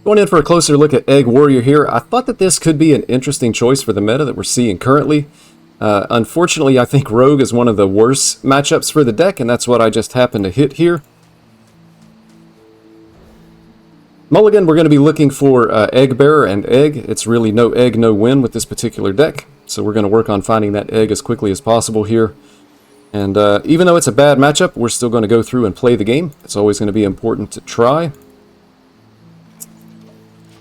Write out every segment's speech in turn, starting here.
Going in for a closer look at Egg Warrior here, I thought that this could be an interesting choice for the meta that we're seeing currently. Unfortunately, I think Rogue is one of the worst matchups for the deck, and that's what I just happened to hit here. Mulligan, we're going to be looking for Egg Bearer and Egg. It's really no egg, no win with this particular deck. So we're going to work on finding that egg as quickly as possible here. And even though it's a bad matchup, we're still going to go through and play the game. It's always going to be important to try.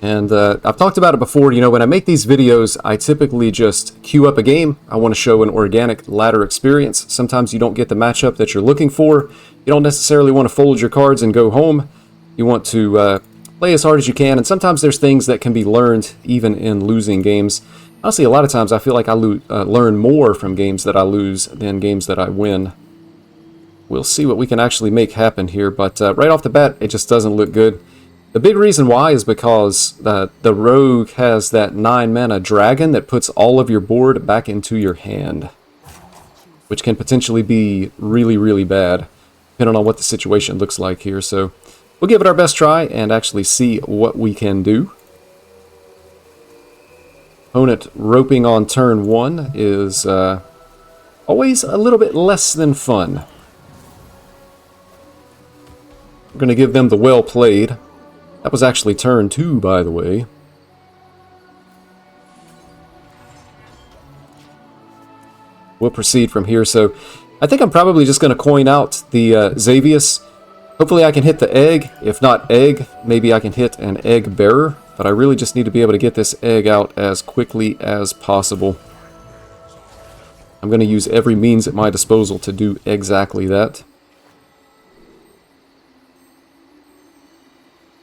And I've talked about it before, you know, when I make these videos, I typically just queue up a game. I want to show an organic ladder experience. Sometimes you don't get the matchup that you're looking for. You don't necessarily want to fold your cards and go home. You want to play as hard as you can, and sometimes there's things that can be learned even in losing games. Honestly, a lot of times I feel like I learn more from games that I lose than games that I win. We'll see what we can actually make happen here, but right off the bat, it just doesn't look good. The big reason why is because the Rogue has that 9-mana dragon that puts all of your board back into your hand, which can potentially be really, really bad, depending on what the situation looks like here. So we'll give it our best try and actually see what we can do. Opponent roping on turn 1 is always a little bit less than fun. We're going to give them the well played. That was actually turn 2, by the way. We'll proceed from here. So I think I'm probably just going to coin out the Xavius. Hopefully I can hit the egg. If not egg, maybe I can hit an egg bearer. But I really just need to be able to get this egg out as quickly as possible. I'm going to use every means at my disposal to do exactly that.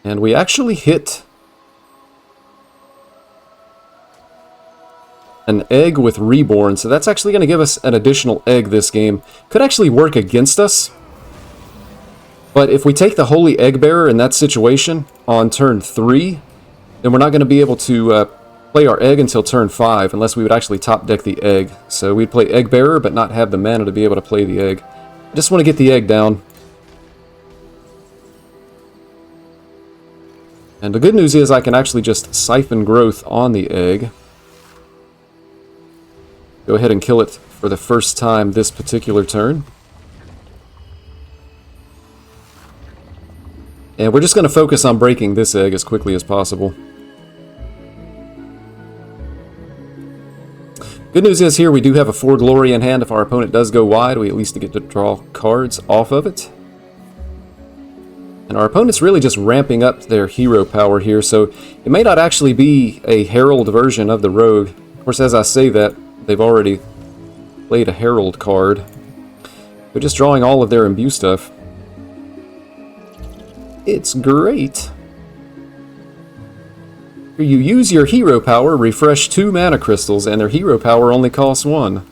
And we actually hit an egg with Reborn, so that's actually going to give us an additional egg this game. Could actually work against us. But if we take the Holy Egg Bearer in that situation on turn 3, then we're not going to be able to play our egg until turn 5, unless we would actually top deck the egg. So we'd play Egg Bearer, but not have the mana to be able to play the egg. I just want to get the egg down. And the good news is I can actually just siphon growth on the egg. Go ahead and kill it for the first time this particular turn. And we're just going to focus on breaking this egg as quickly as possible. Good news is here we do have a 4 Glory in hand. If our opponent does go wide, we at least get to draw cards off of it. And our opponent's really just ramping up their hero power here, so it may not actually be a Herald version of the Rogue. Of course, as I say that, they've already played a Herald card. They're just drawing all of their imbue stuff. It's great. You use your hero power, refresh 2 mana crystals, and their hero power only costs 1.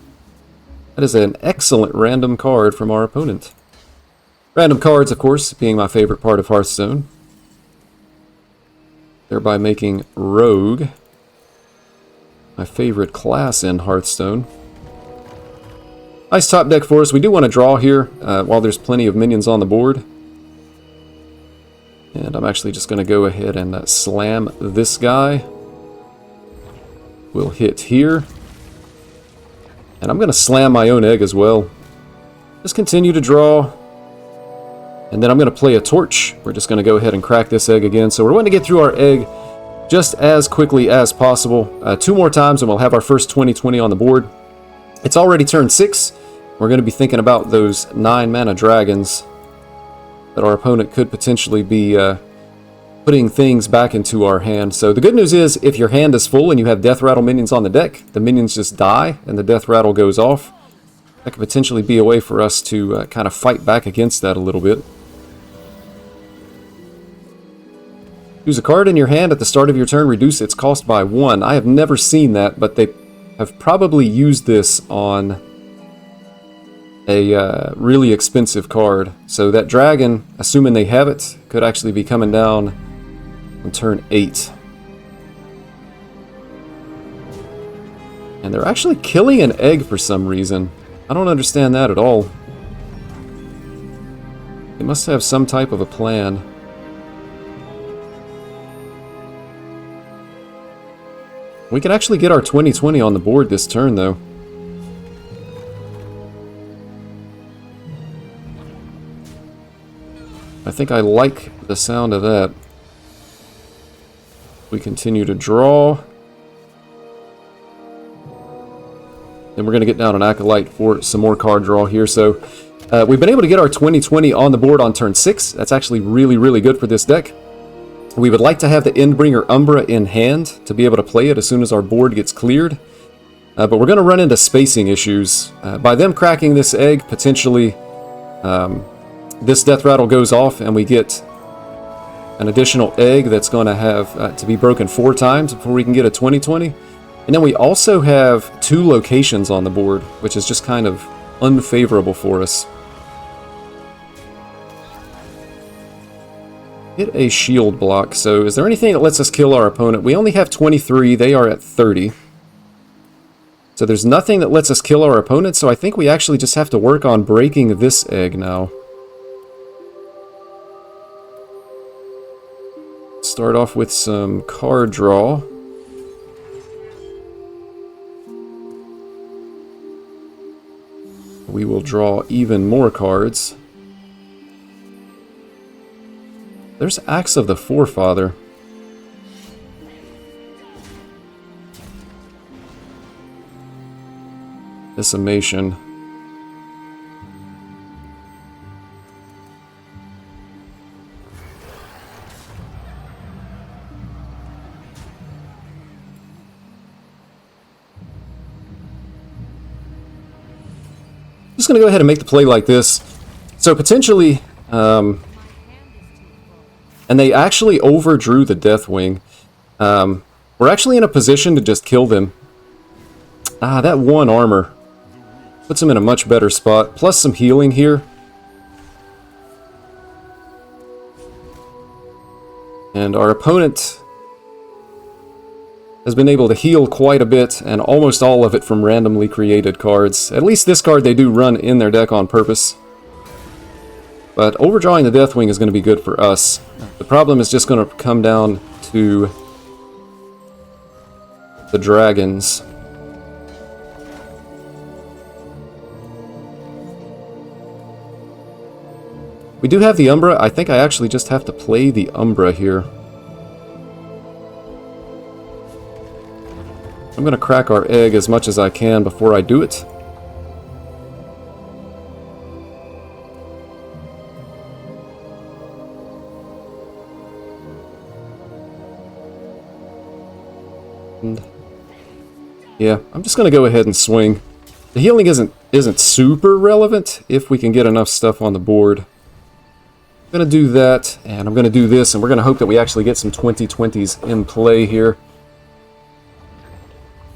That is an excellent random card from our opponent. Random cards, of course, being my favorite part of Hearthstone. Thereby making Rogue my favorite class in Hearthstone. Nice top deck for us. We do want to draw here while there's plenty of minions on the board. And I'm actually just going to go ahead and slam this guy. We'll hit here. And I'm going to slam my own egg as well. Just continue to draw. And then I'm going to play a torch. We're just going to go ahead and crack this egg again. So we're going to get through our egg just as quickly as possible. 2 more times and we'll have our first 20/20 on the board. It's already turn 6. We're going to be thinking about those 9-mana dragons that our opponent could potentially be putting things back into our hand. So the good news is, if your hand is full and you have Death Rattle minions on the deck, the minions just die and the Death Rattle goes off. That could potentially be a way for us to kind of fight back against that a little bit. Choose a card in your hand at the start of your turn, reduce its cost by 1. I have never seen that, but they have probably used this on a really expensive card. So that dragon, assuming they have it, could actually be coming down on turn 8. And they're actually killing an egg for some reason. I don't understand that at all. They must have some type of a plan. We can actually get our 20/20 on the board this turn, though. I think I like the sound of that. We continue to draw. Then we're going to get down an Acolyte for some more card draw here. So we've been able to get our 20/20 on the board on turn 6. That's actually really, really good for this deck. We would like to have the Endbringer Umbra in hand to be able to play it as soon as our board gets cleared. But we're going to run into spacing issues. By them cracking this egg, potentially this Death Rattle goes off and we get an additional egg that's going to have to be broken 4 times before we can get a 20/20. And then we also have 2 locations on the board, which is just kind of unfavorable for us. Hit a shield block. So is there anything that lets us kill our opponent? We only have 23. They are at 30. So there's nothing that lets us kill our opponent. So I think we actually just have to work on breaking this egg now. Start off with some card draw. We will draw even more cards. There's Axe of the Forefather. Decimation. Just going to go ahead and make the play like this. So potentially, and they actually overdrew the Deathwing. We're actually in a position to just kill them. That 1 armor puts them in a much better spot. Plus some healing here. And our opponent has been able to heal quite a bit, and almost all of it from randomly created cards. At least this card they do run in their deck on purpose. But overdrawing the Deathwing is going to be good for us. The problem is just going to come down to the dragons. We do have the Umbra. I think I actually just have to play the Umbra here. I'm going to crack our egg as much as I can before I do it. And yeah, I'm just going to go ahead and swing. The healing isn't super relevant if we can get enough stuff on the board. I'm going to do that, and I'm going to do this, and we're going to hope that we actually get some 20/20s in play here.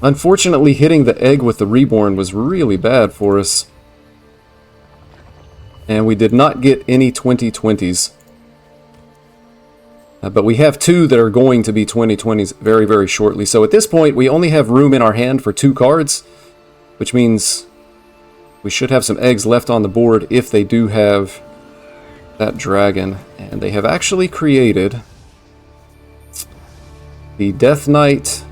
Unfortunately, hitting the egg with the Reborn was really bad for us. And we did not get any 20/20s. But we have 2 that are going to be 20/20s very, very shortly. So at this point, we only have room in our hand for 2 cards, which means we should have some eggs left on the board if they do have that dragon. And they have actually created the Death Knight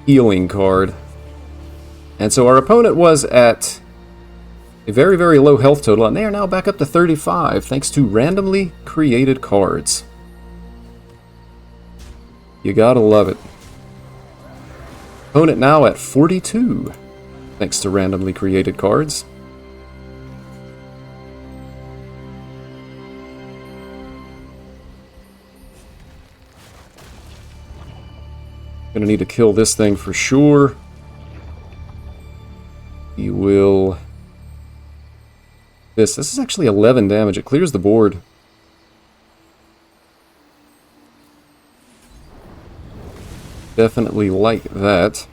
healing card. And so our opponent was at a very, very low health total, and they are now back up to 35 thanks to randomly created cards. You gotta love it. Opponent now at 42 thanks to randomly created cards. Gonna need to kill this thing for sure. He will... This is actually 11 damage. It clears the board. Definitely like that.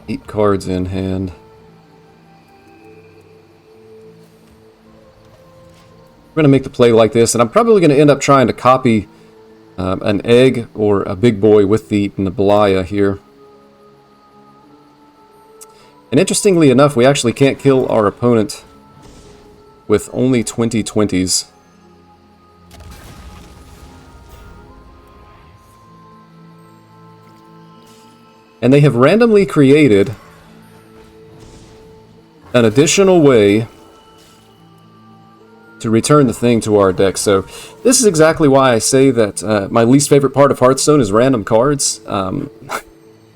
Eight cards in hand. We're going to make the play like this, and I'm probably going to end up trying to copy an egg or a big boy with the Nablaya here. And interestingly enough, we actually can't kill our opponent with only 2020s. And they have randomly created an additional way to return the thing to our deck. So this is exactly why I say that my least favorite part of Hearthstone is random cards.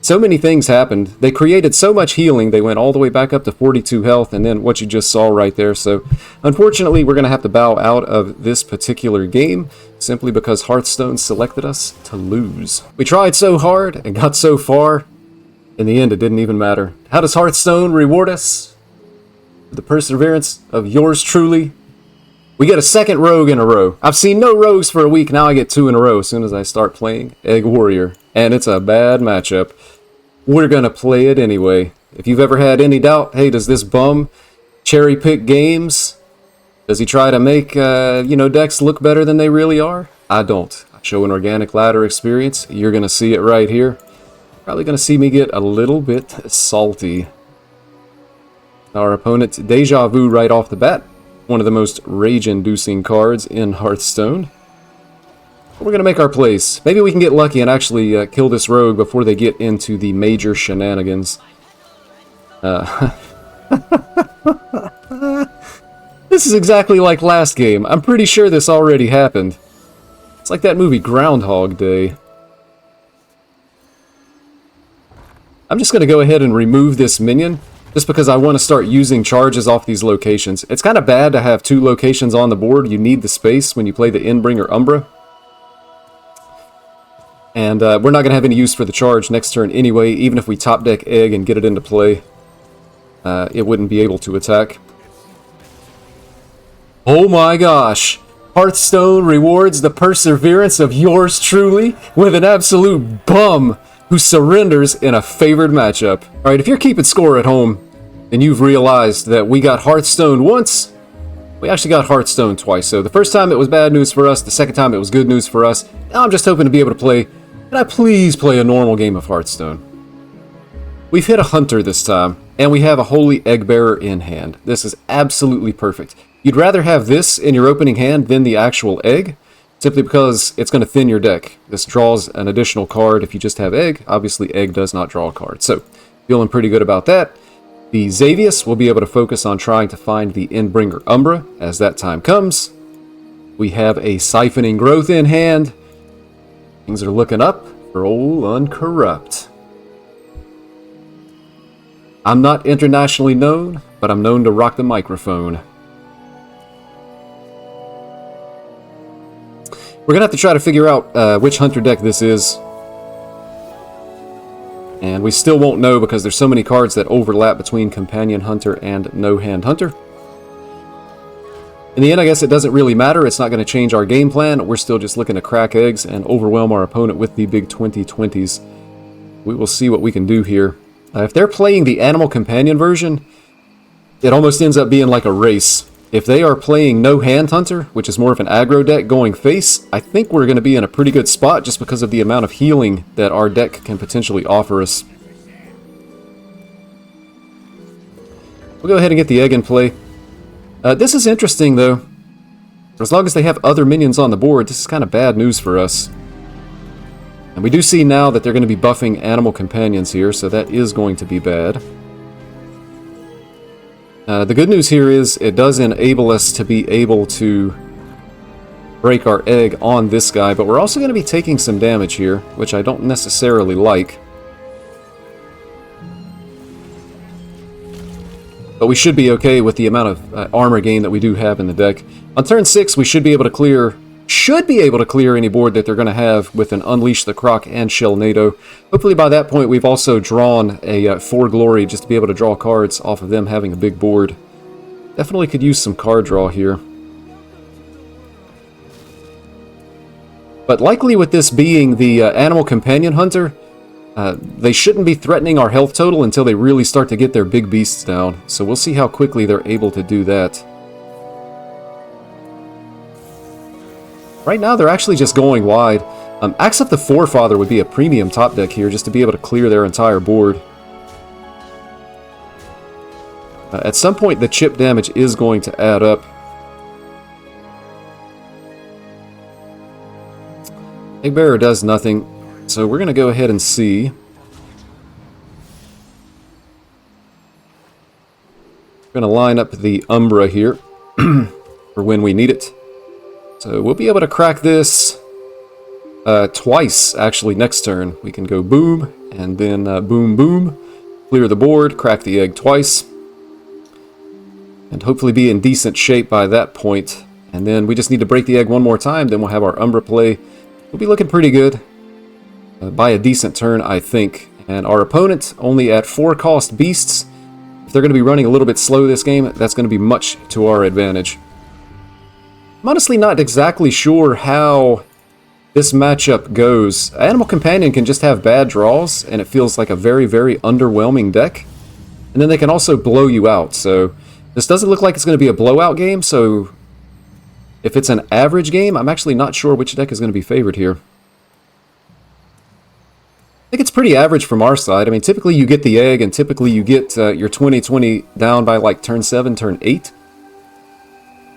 So many things happened. They created so much healing, they went all the way back up to 42 health, and then what you just saw right there. So unfortunately, we're going to have to bow out of this particular game, simply because Hearthstone selected us to lose. We tried so hard and got so far. In the end, it didn't even matter. How does Hearthstone reward us? For the perseverance of yours truly. We get a second rogue in a row. I've seen no rogues for a week, now I get 2 in a row as soon as I start playing Egg Warrior. And it's a bad matchup. We're gonna play it anyway. If you've ever had any doubt, hey, does this bum cherry pick games? Does he try to make, decks look better than they really are? I don't. I show an organic ladder experience. You're gonna see it right here. Probably gonna see me get a little bit salty. Our opponent, Deja Vu right off the bat. One of the most rage-inducing cards in Hearthstone. We're going to make our plays. Maybe we can get lucky and actually kill this rogue before they get into the major shenanigans. This is exactly like last game. I'm pretty sure this already happened. It's like that movie Groundhog Day. I'm just going to go ahead and remove this minion, just because I want to start using charges off these locations. It's kind of bad to have 2 locations on the board. You need the space when you play the Endbringer Umbra. And we're not going to have any use for the charge next turn anyway. Even if we top deck Egg and get it into play, it wouldn't be able to attack. Oh my gosh! Hearthstone rewards the perseverance of yours truly with an absolute bum who surrenders in a favored matchup. Alright, if you're keeping score at home, then you've realized that we got Hearthstone once. We actually got Hearthstone twice. So the first time it was bad news for us, the second time it was good news for us. Now I'm just hoping to be able to play. Can I please play a normal game of Hearthstone? We've hit a Hunter this time, and we have a Holy Egg Bearer in hand. This is absolutely perfect. You'd rather have this in your opening hand than the actual egg, simply because it's going to thin your deck. This draws an additional card if you just have Egg. Obviously, Egg does not draw a card. So, feeling pretty good about that. The Xavius will be able to focus on trying to find the Endbringer Umbra as that time comes. We have a Siphoning Growth in hand. Things are looking up for old Uncorrupt. I'm not internationally known, but I'm known to rock the microphone. We're going to have to try to figure out which Hunter deck this is. And we still won't know because there's so many cards that overlap between Companion Hunter and No Hand Hunter. In the end, I guess it doesn't really matter. It's not going to change our game plan. We're still just looking to crack eggs and overwhelm our opponent with the big 2020s. We will see what we can do here. If they're playing the Animal Companion version, it almost ends up being like a race. If they are playing No Hand Hunter, which is more of an aggro deck going face, I think we're going to be in a pretty good spot just because of the amount of healing that our deck can potentially offer us. We'll go ahead and get the egg in play. This is interesting, though. As long as they have other minions on the board, this is kind of bad news for us. And we do see now that they're going to be buffing Animal Companions here, so that is going to be bad. The good news here is it does enable us to be able to break our egg on this guy, but we're also going to be taking some damage here, which I don't necessarily like. But we should be okay with the amount of armor gain that we do have in the deck. On turn 6, we should be able to clear any board that they're going to have with an Unleash the Croc and Shellnado. Hopefully by that point we've also drawn a For Glory just to be able to draw cards off of them having a big board. Definitely could use some card draw here. But likely with this being the Animal Companion Hunter, they shouldn't be threatening our health total until they really start to get their big beasts down. So we'll see how quickly they're able to do that. Right now, they're actually just going wide. Axe Up the Forefather would be a premium top deck here, just to be able to clear their entire board. At some point, the chip damage is going to add up. Egg Bearer does nothing, so we're going to go ahead and see. We're going to line up the Umbra here for when we need it. So we'll be able to crack this twice, actually, next turn. We can go boom, and then boom, boom. Clear the board, crack the egg twice. And hopefully be in decent shape by that point. And then we just need to break the egg one more time, then we'll have our Umbra play. We'll be looking pretty good by a decent turn, I think. And our opponent, only at 4 cost beasts. If they're going to be running a little bit slow this game, that's going to be much to our advantage. I'm honestly not exactly sure how this matchup goes. Animal Companion can just have bad draws, and it feels like a very, very underwhelming deck. And then they can also blow you out, so this doesn't look like it's going to be a blowout game, so if it's an average game, I'm actually not sure which deck is going to be favored here. I think it's pretty average from our side. I mean, typically you get the egg, and typically you get your 20-20 down by like turn 7, turn 8.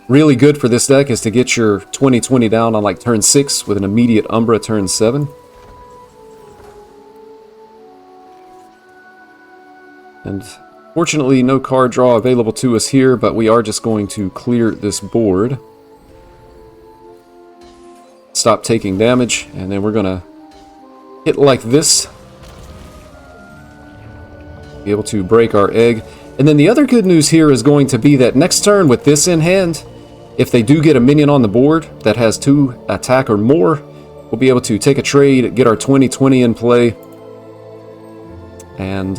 Really good for this deck is to get your 20-20 down on like turn 6 with an immediate Umbra turn 7. And fortunately, no card draw available to us here, but we are just going to clear this board. Stop taking damage, and then we're going to hit like this. Be able to break our egg. And then the other good news here is going to be that next turn with this in hand, if they do get a minion on the board that has 2 attack or more, we'll be able to take a trade, get our 20-20 in play, and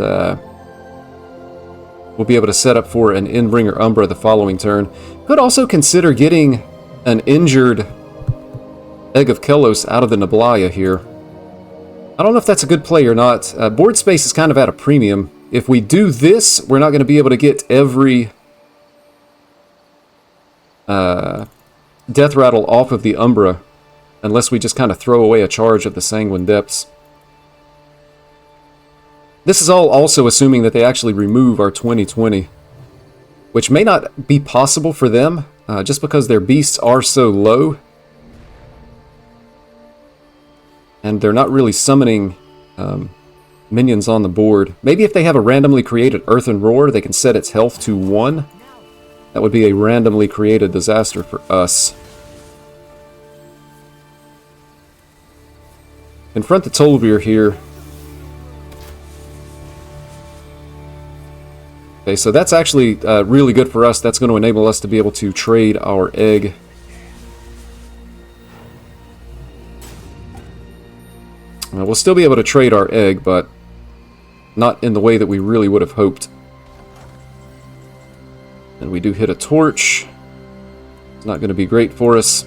we'll be able to set up for an Endbringer Umbra the following turn. Could also consider getting an injured Egg of Kelos out of the Nablaya here. I don't know if that's a good play or not. Board space is kind of at a premium. If we do this, we're not going to be able to get every Death Rattle off of the Umbra unless we just kind of throw away a charge of the Sanguine Depths. This is all also assuming that they actually remove our 20-20, which may not be possible for them just because their beasts are so low. And they're not really summoning minions on the board. Maybe if they have a randomly created Earthen Roar, they can set its health to 1. That would be a randomly created disaster for us. Confront the Tolvir here. Okay, so that's actually really good for us. That's going to enable us to be able to trade our egg. We'll still be able to trade our egg, but not in the way that we really would have hoped. And we do hit a torch. It's not going to be great for us.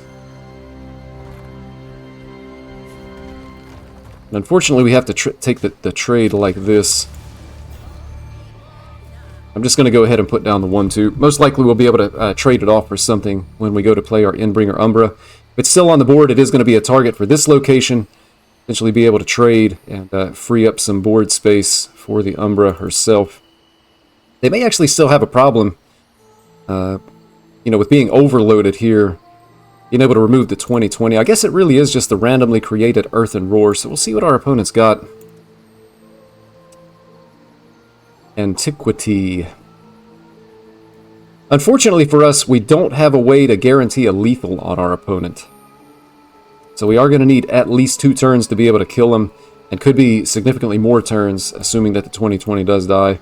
And unfortunately, we have to take the trade like this. I'm just going to go ahead and put down the 1-2. Most likely we'll be able to trade it off for something when we go to play our Endbringer Umbra. If it's still on the board, it is going to be a target for this location. Eventually be able to trade and free up some board space for the Umbra herself. They may actually still have a problem, with being overloaded here, being able to remove the 20-20. I guess it really is just the randomly created Earthen Roar, so we'll see what our opponent's got. Antiquity. Unfortunately for us, we don't have a way to guarantee a lethal on our opponent. So we are going to need at least 2 turns to be able to kill him, and could be significantly more turns, assuming that the 20-20 does die.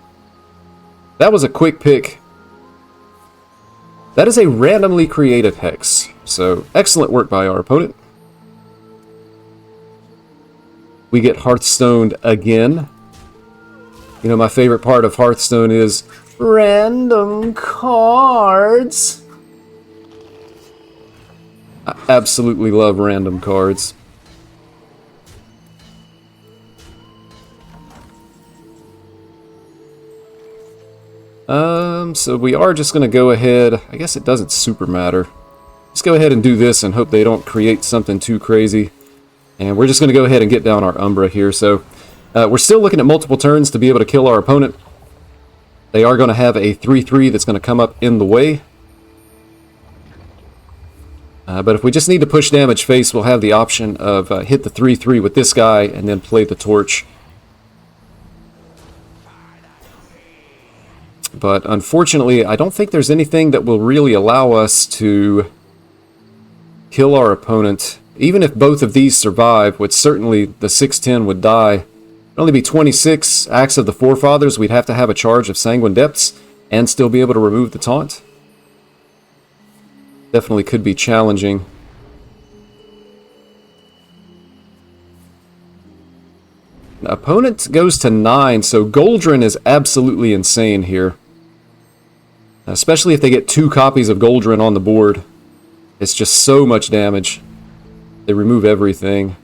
That was a quick pick. That is a randomly created Hex, so excellent work by our opponent. We get Hearthstoned again. You know, my favorite part of Hearthstone is random cards. I absolutely love random cards. So we are just going to go ahead. I guess it doesn't super matter. Let's go ahead and do this and hope they don't create something too crazy. And we're just going to go ahead and get down our Umbra here. So we're still looking at multiple turns to be able to kill our opponent. They are going to have a 3-3 that's going to come up in the way. But if we just need to push damage face, we'll have the option of hit the 3/3 with this guy and then play the torch. But unfortunately, I don't think there's anything that will really allow us to kill our opponent. Even if both of these survive, which certainly the 6/10 would die, it'd only be 26 Axe of the Forefathers. We'd have to have a charge of Sanguine Depths and still be able to remove the taunt. Definitely could be challenging. Opponent goes to 9, so Goldrinn is absolutely insane here. Especially if they get 2 copies of Goldrinn on the board. It's just so much damage. They remove everything.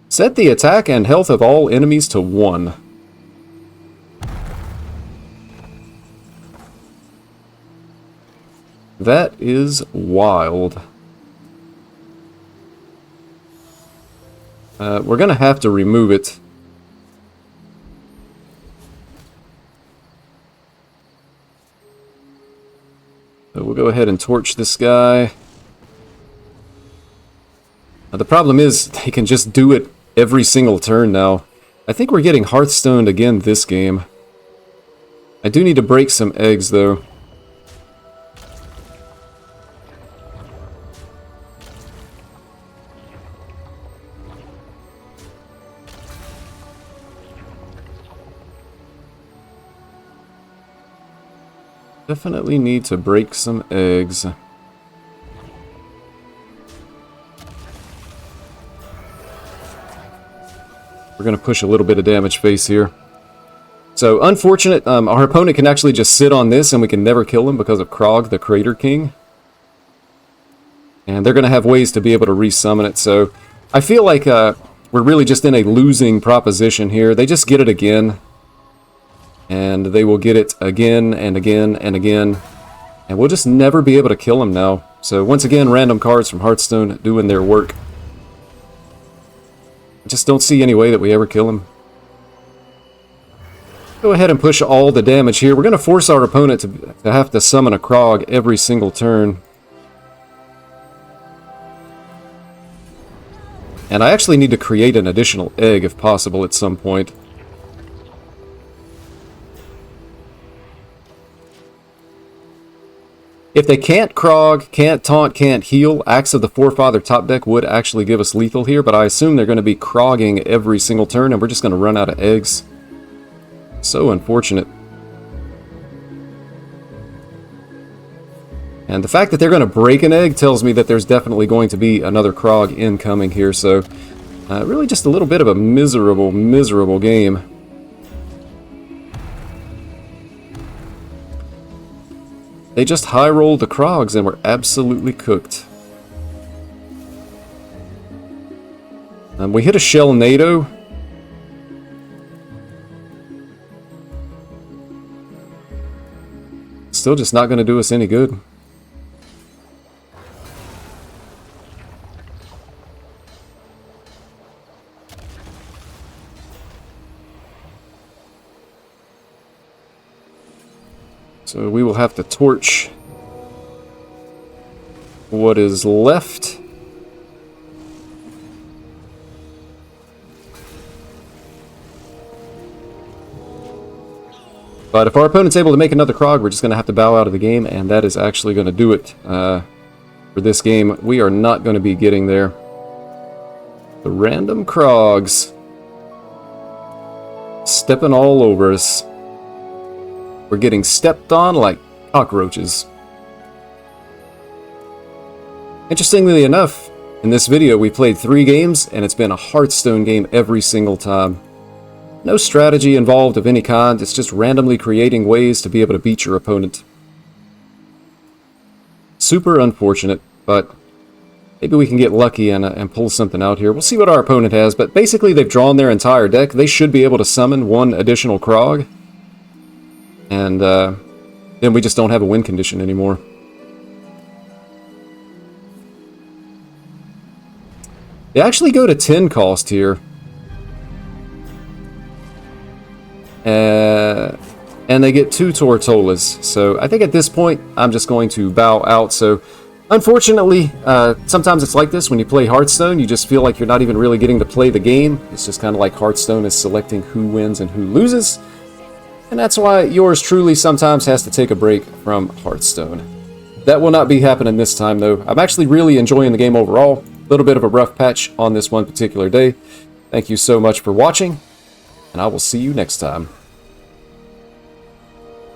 Set the attack and health of all enemies to 1. That is wild. We're going to have to remove it. So we'll go ahead and torch this guy. Now the problem is they can just do it every single turn now. I think we're getting Hearthstoned again this game. I do need to break some eggs though. Definitely need to break some eggs. We're going to push a little bit of damage face here. So, unfortunate, our opponent can actually just sit on this and we can never kill him because of Krog, the Crater King. And they're going to have ways to be able to resummon it, so I feel like we're really just in a losing proposition here. They just get it again. And they will get it again and again and again. And we'll just never be able to kill him now. So once again, random cards from Hearthstone doing their work. I just don't see any way that we ever kill him. Go ahead and push all the damage here. We're going to force our opponent to have to summon a Krog every single turn. And I actually need to create an additional egg if possible at some point. If they can't Krog, can't taunt, can't heal, Axe of the Forefather top deck would actually give us lethal here, but I assume they're going to be Krogging every single turn, and we're just going to run out of eggs. So unfortunate. And the fact that they're going to break an egg tells me that there's definitely going to be another Krog incoming here, so really just a little bit of a miserable, miserable game. They just high-rolled the Krogs and were absolutely cooked. We hit a Shell NATO. Still just not going to do us any good. So we will have to torch what is left. But if our opponent's able to make another Krog, we're just going to have to bow out of the game, and that is actually going to do it for this game. We are not going to be getting there. The random Krogs stepping all over us. We're getting stepped on like cockroaches. Interestingly enough, in this video we played 3 games and it's been a Hearthstone game every single time. No strategy involved of any kind, it's just randomly creating ways to be able to beat your opponent. Super unfortunate, but maybe we can get lucky and pull something out here. We'll see what our opponent has, but basically they've drawn their entire deck. They should be able to summon 1 additional Krog. And then we just don't have a win condition anymore. They actually go to 10 cost here. And they get 2 Tortolas. So I think at this point, I'm just going to bow out. So Unfortunately, sometimes it's like this when you play Hearthstone. You just feel like you're not even really getting to play the game. It's just kind of like Hearthstone is selecting who wins and who loses. And that's why yours truly sometimes has to take a break from Hearthstone. That will not be happening this time, though. I'm actually really enjoying the game overall. A little bit of a rough patch on this one particular day. Thank you so much for watching, and I will see you next time.